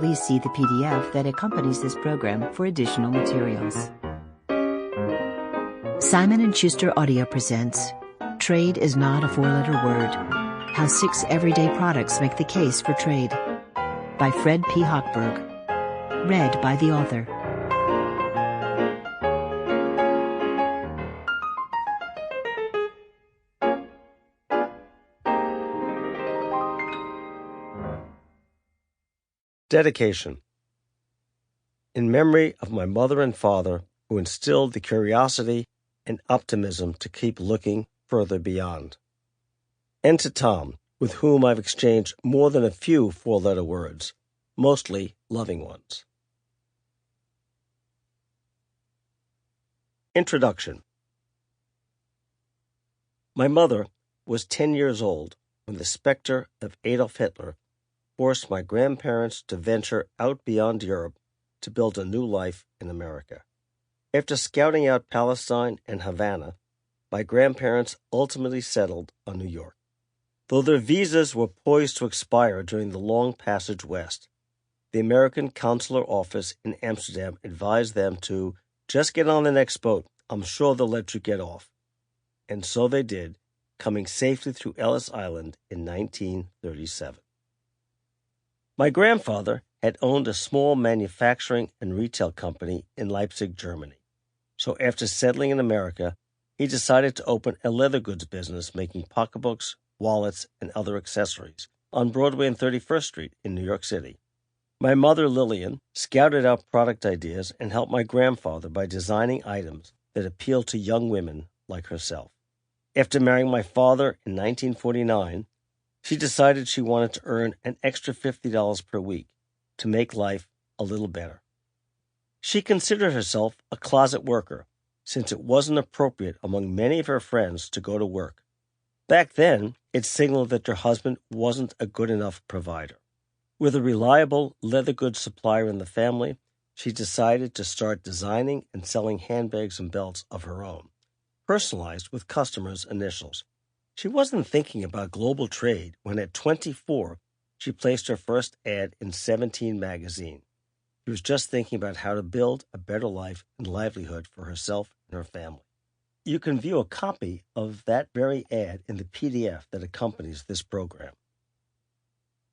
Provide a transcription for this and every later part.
Please see the PDF that accompanies this program for additional materials. Simon & Schuster Audio presents Trade is Not a Four-Letter Word. How 6 Everyday Products Make the Case for Trade. By Fred P. Hochberg. Read by the author. Dedication. In memory of my mother and father, who instilled the curiosity and optimism to keep looking further beyond. And to Tom, with whom I've exchanged more than a few four-letter words, mostly loving ones. Introduction. My mother was 10 years old when the specter of Adolf Hitler forced my grandparents to venture out beyond Europe to build a new life in America. After scouting out Palestine and Havana, my grandparents ultimately settled on New York. Though their visas were poised to expire during the long passage west, the American consular office in Amsterdam advised them to just get on the next boat. I'm sure they'll let you get off. And so they did, coming safely through Ellis Island in 1937. My grandfather had owned a small manufacturing and retail company in Leipzig, Germany. So after settling in America, he decided to open a leather goods business making pocketbooks, wallets, and other accessories on Broadway and 31st Street in New York City. My mother, Lillian, scouted out product ideas and helped my grandfather by designing items that appealed to young women like herself. After marrying my father in 1949, she decided she wanted to earn an extra $50 per week to make life a little better. She considered herself a closet worker, since it wasn't appropriate among many of her friends to go to work. Back then, it signaled that her husband wasn't a good enough provider. With a reliable leather goods supplier in the family, she decided to start designing and selling handbags and belts of her own, personalized with customers' initials. She wasn't thinking about global trade when at 24, she placed her first ad in 17 magazine. She was just thinking about how to build a better life and livelihood for herself and her family. You can view a copy of that very ad in the PDF that accompanies this program.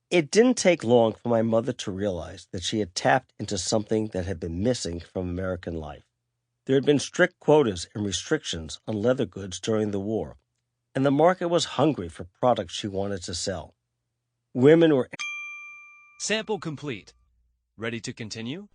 It didn't take long for my mother to realize that she had tapped into something that had been missing from American life. There had been strict quotas and restrictions on leather goods during the war, and the market was hungry for products she wanted to sell. Women were... Sample complete. Ready to continue?